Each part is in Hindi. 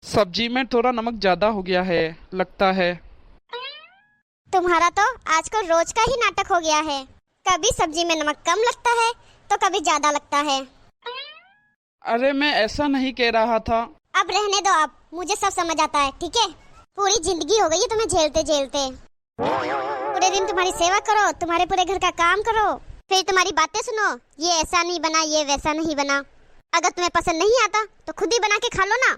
सब्जी में थोड़ा नमक ज्यादा हो गया है लगता है। तुम्हारा तो आजकल रोज का ही नाटक हो गया है। कभी सब्जी में नमक कम लगता है तो कभी ज्यादा लगता है। अरे मैं ऐसा नहीं कह रहा था। अब रहने दो, आप मुझे सब समझ आता है, ठीक है। पूरी जिंदगी हो गई है तुम्हें झेलते झेलते। पूरे दिन तुम्हारी सेवा करो, तुम्हारे पूरे घर का काम करो, फिर तुम्हारी बातें सुनो, ये ऐसा नहीं बना, ये वैसा नहीं बना। अगर तुम्हें पसंद नहीं आता तो खुद ही बना के खा लो ना।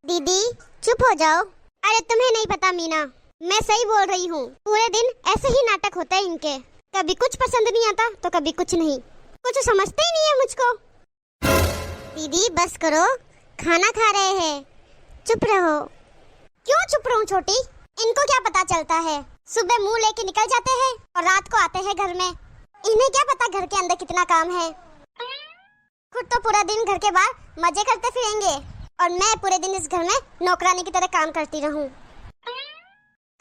दीदी चुप हो जाओ। अरे तुम्हें नहीं पता मीना, मैं सही बोल रही हूँ। पूरे दिन ऐसे ही नाटक होता है इनके। कभी कुछ पसंद नहीं आता तो कभी कुछ नहीं। कुछ समझते ही नहीं है मुझको। दीदी बस करो, खाना खा रहे हैं, चुप रहो। क्यों चुप रहूं छोटी? इनको क्या पता चलता है? सुबह मुंह लेके निकल जाते हैं और रात को आते हैं घर में। इन्हें क्या पता घर के अंदर कितना काम है। खुद तो पूरा दिन घर के बाहर मजे करते फिरेंगे और मैं पूरे दिन इस घर में नौकरानी की तरह काम करती रहूं।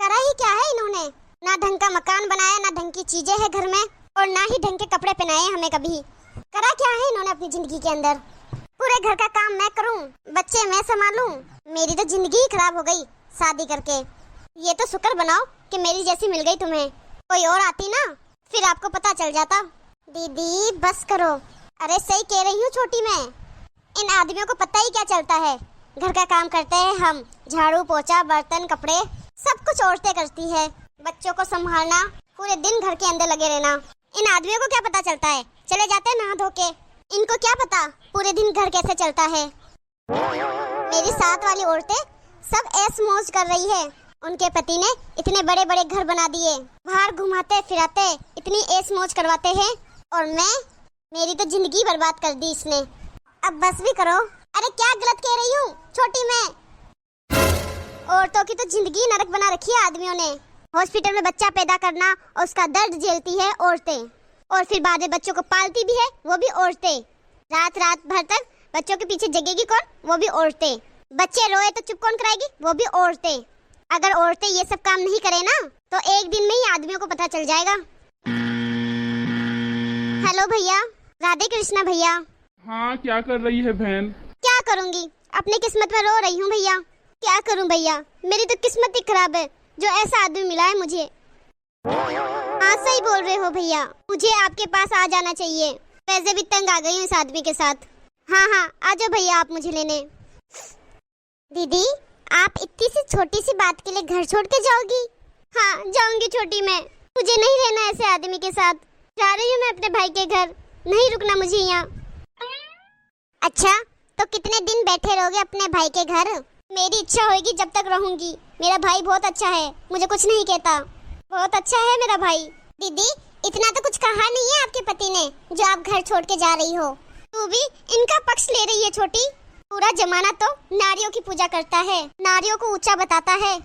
करा ही क्या है इन्होंने? ना ढंग का मकान बनाया, ना ढंग की चीजें हैं घर में, और ना ही ढंग के कपड़े पहनाए हमें कभी। करा क्या है इन्होंने अपनी जिंदगी के अंदर? पूरे घर का काम मैं करूं, बच्चे मैं संभालूं। मेरी तो जिंदगी ही खराब हो गई शादी करके। ये तो शुक्र बनाओ कि मेरी जैसी मिल गई तुम्हें। कोई और आती ना, फिर आपको पता चल जाता। दीदी बस करो। अरे सही कह रही हूँ छोटी मैं। इन आदमियों को पता ही क्या चलता है? घर का काम करते हैं हम, झाड़ू पोछा बर्तन कपड़े सब कुछ औरतें करती है। बच्चों को संभालना, पूरे दिन घर के अंदर लगे रहना। इन आदमियों को क्या पता चलता है? चले जाते हैं नहा धो के। इनको क्या पता पूरे दिन घर कैसे चलता है। मेरी साथ वाली औरतें सब ऐश मौज कर रही है। उनके पति ने इतने बड़े बड़े घर बना दिए, बाहर घुमाते फिराते इतनी ऐश मौज करवाते हैं, और मेरी तो जिंदगी बर्बाद कर दी इसने। अब बस भी करो। अरे क्या गलत कह रही हूँ छोटी मैं? औरतों की तो जिंदगी नरक बना रखी है आदमियों ने। हॉस्पिटल में बच्चा पैदा करना और उसका दर्द झेलती है औरतें, और फिर बाद में बच्चों को पालती भी है वो भी औरतें। रात रात भर तक बच्चों के पीछे जगेगी कौन? वो भी औरतें। बच्चे रोए तो चुप कौन कराएगी? वो भी औरतें। अगर औरतें ये सब काम नहीं करे ना तो एक दिन में ही आदमियों को पता चल जाएगा। हेलो भैया, राधे कृष्णा भैया। हाँ क्या कर रही है बहन? क्या करूंगी, अपनी किस्मत में रो रही हूँ भैया। क्या करूं भैया, मेरी तो किस्मत ही खराब है जो ऐसा आदमी मिला है मुझे। हाँ सही बोल रहे हो भैया, मुझे आपके पास आ जाना चाहिए। वैसे भी तंग आ गई हूँ इस आदमी के साथ। हाँ हाँ आ जाओ भैया आप मुझे लेने। दीदी आप इतनी सी छोटी सी बात के लिए घर छोड़ के जाओगी? हाँ जाऊंगी छोटी मैं। मुझे नहीं रहना ऐसे आदमी के साथ। जा रही हूँ मैं अपने भाई के घर, नहीं रुकना मुझे यहाँ। अच्छा तो कितने दिन बैठे रहोगे अपने भाई के घर? मेरी इच्छा होगी जब तक रहूंगी। मेरा भाई बहुत अच्छा है, मुझे कुछ नहीं कहता। बहुत अच्छा है मेरा भाई। दीदी इतना तो कुछ कहा नहीं है आपके पति ने जो आप घर छोड़ के जा रही हो। तू भी इनका पक्ष ले रही है छोटी। पूरा जमाना तो नारियों की पूजा करता है, नारियों को ऊंचा बताता है।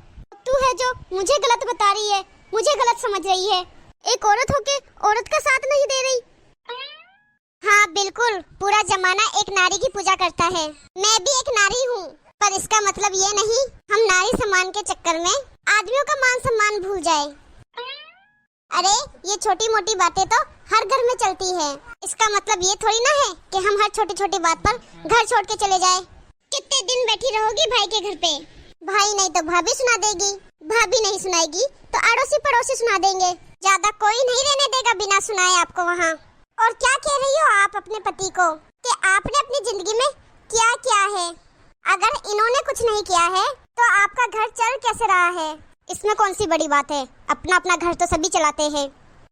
तू है जो मुझे गलत बता रही है, मुझे गलत समझ रही है। एक औरत होके औरत का साथ नहीं दे रही। हाँ बिल्कुल, पूरा जमाना एक नारी की पूजा करता है। मैं भी एक नारी हूँ, पर इसका मतलब ये नहीं हम नारी सम्मान के चक्कर में आदमियों का मान सम्मान भूल जाए। अरे ये छोटी मोटी बातें तो हर घर में चलती है। इसका मतलब ये थोड़ी ना है कि हम हर छोटी छोटी बात पर घर छोड़ के चले जाए। कितने दिन बैठी रहोगी भाई के घर पे? भाई नहीं तो भाभी सुना देगी, भाभी नहीं सुनाएगी तो अड़ोसी पड़ोसी सुना देंगे। ज्यादा कोई नहीं रहने देगा बिना सुनाए आपको वहाँ। और क्या कह रही हो आप अपने पति को कि आपने अपनी जिंदगी में क्या किया है? अगर इन्होंने कुछ नहीं किया है तो आपका घर चल कैसे रहा है? इसमें कौन सी बड़ी बात है? अपना अपना घर तो सभी चलाते हैं।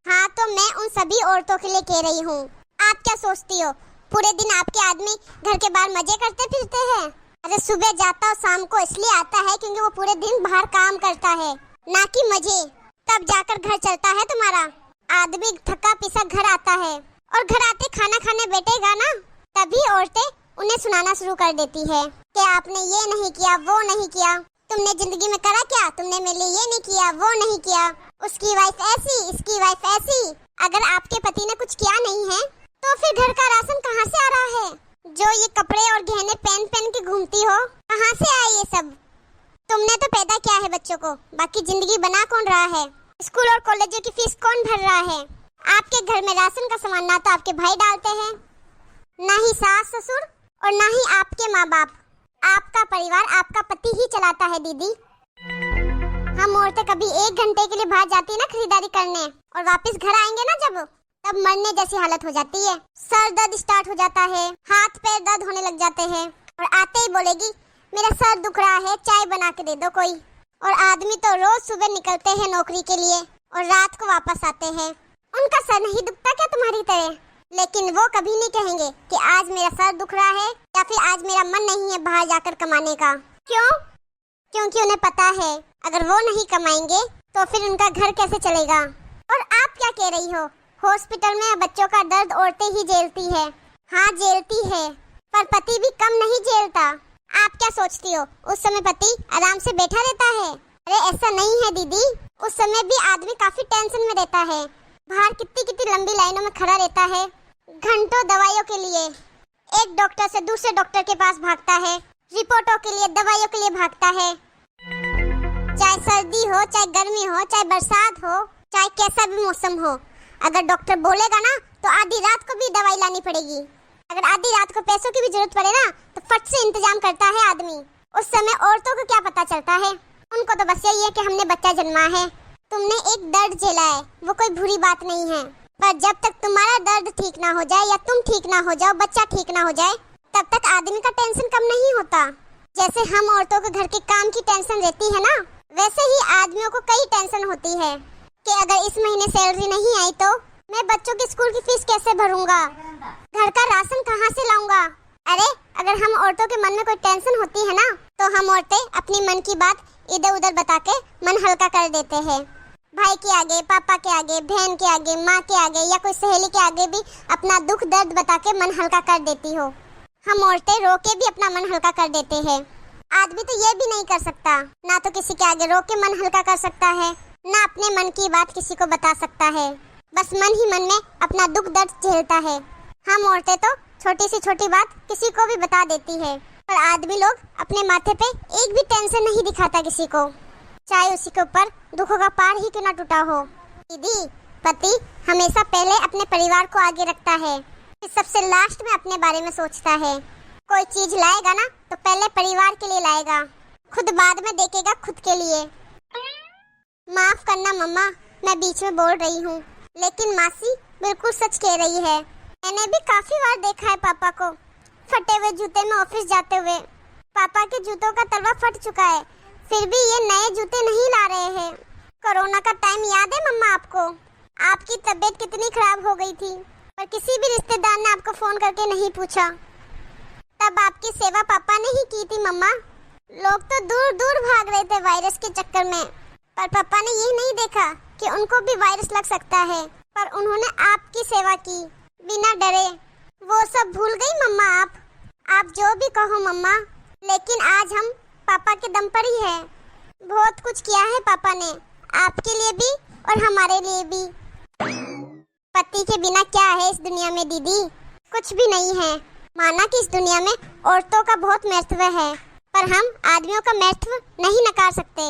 हाँ तो मैं उन सभी औरतों के लिए कह रही हूँ। आप क्या सोचती हो पूरे दिन आपके आदमी घर के बाहर मजे करते फिरते हैं? अरे सुबह जाता और शाम को इसलिए आता है क्योंकि वो पूरे दिन बाहर काम करता है, ना कि मजे। तब जाकर घर चलता है तुम्हारा। आदमी थका पिसा घर आता है और घर आते खाना खाने बैठेगा ना, तभी औरतें उन्हें सुनाना शुरू कर देती है कि आपने ये नहीं किया, वो नहीं किया, तुमने जिंदगी में करा क्या, तुमने मेरे लिए ये नहीं किया, वो नहीं किया, उसकी वाइफ ऐसी, इसकी वाइफ ऐसी। अगर आपके पति ने कुछ किया नहीं है तो फिर घर का राशन कहाँ से आ रहा है? जो ये कपड़े और गहने पहन पहन के घूमती हो, कहाँ से आए ये सब? तुमने तो पैदा किया है बच्चों को, बाकी जिंदगी बना कौन रहा है? स्कूल और कॉलेजों की फीस कौन भर रहा है? आपके घर में राशन का सामान ना तो आपके भाई डालते हैं, ना ही सास ससुर और ना ही आपके माँ बाप। आपका परिवार आपका पति ही चलाता है दीदी। हम औरतें कभी 1 घंटे के लिए बाहर जाती है ना खरीदारी करने, और वापस घर आएंगे ना जब, तब मरने जैसी हालत हो जाती है। सर दर्द स्टार्ट हो जाता है, हाथ पैर दर्द होने लग जाते हैं, और आते ही बोलेगी मेरा सर दुख रहा है, चाय बना के दे दो कोई। और आदमी तो रोज सुबह निकलते हैं नौकरी के लिए और रात को वापस आते हैं। उनका सर नहीं दुखता क्या तुम्हारी तरह? लेकिन वो कभी नहीं कहेंगे कि आज मेरा सर दुख रहा है या फिर आज मेरा मन नहीं है बाहर जाकर कमाने का। क्यों? क्योंकि उन्हें पता है अगर वो नहीं कमाएंगे तो फिर उनका घर कैसे चलेगा। और आप क्या कह रही हो? हॉस्पिटल में बच्चों का दर्द औरतें ही झेलती है। हाँ झेलती है, पर पति भी कम नहीं झेलता। आप क्या सोचती हो उस समय पति आराम से बैठा रहता है? अरे ऐसा नहीं है दीदी, उस समय भी आदमी काफी टेंशन में रहता है। बाहर कितनी लंबी लाइनों में खड़ा रहता है, घंटों दवाइयों के लिए। एक डॉक्टर से दूसरे डॉक्टर के पास भागता है, रिपोर्टों के लिए, दवाइयों के लिए भागता है। चाहे सर्दी हो, चाहे गर्मी हो, चाहे बरसात हो, चाहे कैसा भी मौसम हो, अगर डॉक्टर बोलेगा ना तो आधी रात को भी दवाई लानी पड़ेगी। अगर आधी रात को पैसों की भी जरूरत पड़े ना तो फट से इंतजाम करता है आदमी। उस समय औरतों को क्या पता चलता है, उनको तो बस यही है कि हमने बच्चा जन्मा है। तुमने एक दर्द झेला है, वो कोई बुरी बात नहीं है, पर जब तक तुम्हारा दर्द ठीक ना हो जाए या तुम ठीक ना हो जाओ, बच्चा ठीक ना हो जाए, तब तक आदमी का टेंशन कम नहीं होता। जैसे हम औरतों को घर के काम की टेंशन रहती है ना, वैसे ही आदमियों को कई टेंशन होती है कि अगर इस महीने सैलरी नहीं आई तो मैं बच्चों की स्कूल की फीस कैसे भरूंगा, घर का राशन कहाँ से लाऊंगा। अरे अगर हम औरतों के मन में कोई टेंशन होती है ना तो हम औरतें अपनी मन की बात इधर उधर बता के मन हल्का कर देते हैं। भाई के आगे, पापा के आगे, बहन के आगे, माँ के आगे या कोई सहेली के आगे भी अपना दुख दर्द बता के मन हल्का कर देती हो। हम औरतें रो के भी अपना मन हल्का कर देते हैं। आदमी तो ये भी नहीं कर सकता, ना तो किसी के आगे रो के मन हल्का कर सकता है, ना अपने मन की बात किसी को बता सकता है। बस मन ही मन में अपना दुख दर्द झेलता है। हम औरतें तो छोटी सी छोटी बात किसी को भी बता देती है, पर आदमी लोग अपने माथे पे एक भी टेंशन नहीं दिखाता किसी को, चाहे उसी के ऊपर दुखों का पहाड़ ही क्यों ना टूटा हो। दीदी, पति हमेशा पहले अपने परिवार को आगे रखता है, फिर सबसे लास्ट में अपने बारे में सोचता है। कोई चीज लाएगा ना तो पहले परिवार के लिए लाएगा, खुद बाद में देखेगा खुद के लिए। माफ करना मम्मा, मैं बीच में बोल रही हूँ, लेकिन मासी बिल्कुल सच कह रही है। मैंने भी काफी बार देखा है पापा को फटे हुए जूते में ऑफिस जाते हुए। पापा के जूतों का तलवा फट चुका है, फिर भी ये नए जूते नहीं ला रहे हैं। कोरोना का टाइम याद है मम्मा आपको? आपकी तबीयत कितनी खराब हो गई थी, पर किसी भी रिश्तेदार ने आपको फोन करके नहीं पूछा। तब आपकी सेवा पापा ने ही की थी मम्मा। लोग तो दूर दूर भाग रहे थे वायरस के चक्कर में, पर पापा ने ये नहीं देखा कि उनको भी वायरस लग सकता है, पर उन्होंने आपकी सेवा की बिना डरे। वो सब भूल गई मम्मा आप जो भी कहो मम्मा, लेकिन आज हम पापा के दम पर ही है। बहुत कुछ किया है पापा ने आपके लिए भी और हमारे लिए भी। पति के बिना क्या है इस दुनिया में दीदी? कुछ भी नहीं है। माना कि इस दुनिया में औरतों का बहुत महत्व है, पर हम आदमियों का महत्व नहीं नकार सकते।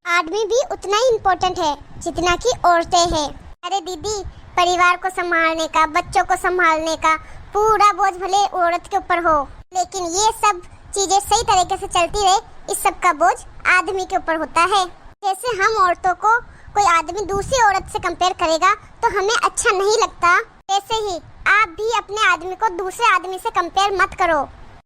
आदमी भी उतना ही इम्पोर्टेंट है जितना कि औरतें हैं। अरे दीदी, परिवार को संभालने का, बच्चों को संभालने का पूरा बोझ भले औरत के ऊपर हो, लेकिन ये सब चीजें सही तरीके से चलती रहे, इस सब का बोझ आदमी के ऊपर होता है। जैसे हम औरतों को कोई आदमी दूसरी औरत से कंपेयर करेगा तो हमें अच्छा नहीं लगता, वैसे ही आप भी अपने आदमी को दूसरे आदमी से कंपेयर मत करो।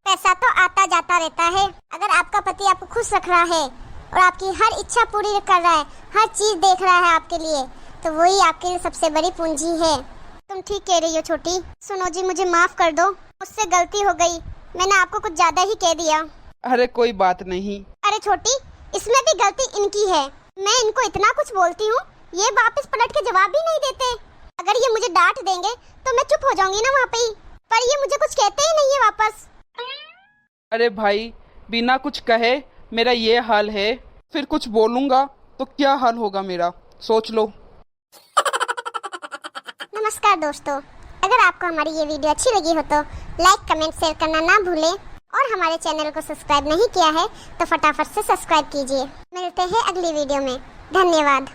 पैसा तो आता जाता रहता है। अगर आपका पति आपको खुश रख रहा है और आपकी हर इच्छा पूरी कर रहा है, हर चीज देख रहा है आपके लिए, तो वही आपके लिए सबसे बड़ी पूंजी है। तुम ठीक कह रही हो छोटी। सुनो जी, मुझे माफ कर दो, मुझसे गलती हो गई, मैंने आपको कुछ ज्यादा ही कह दिया। अरे कोई बात नहीं। अरे छोटी, इसमें भी गलती इनकी है। मैं इनको इतना कुछ बोलती हूँ, ये वापस पलट के जवाब भी नहीं देते। अगर ये मुझे डांट देंगे तो मैं चुप हो जाऊंगी ना वहाँ पे ही, पर ये मुझे कुछ कहते ही नहीं है वापस। अरे भाई, बिना कुछ कहे मेरा ये हाल है, फिर कुछ बोलूंगा तो क्या हाल होगा मेरा, सोच लो। नमस्कार दोस्तों, अगर आपको हमारी ये वीडियो अच्छी लगी हो तो लाइक, कमेंट, शेयर करना ना भूलें, और हमारे चैनल को सब्सक्राइब नहीं किया है तो फटाफट से सब्सक्राइब कीजिए। मिलते हैं अगली वीडियो में। धन्यवाद।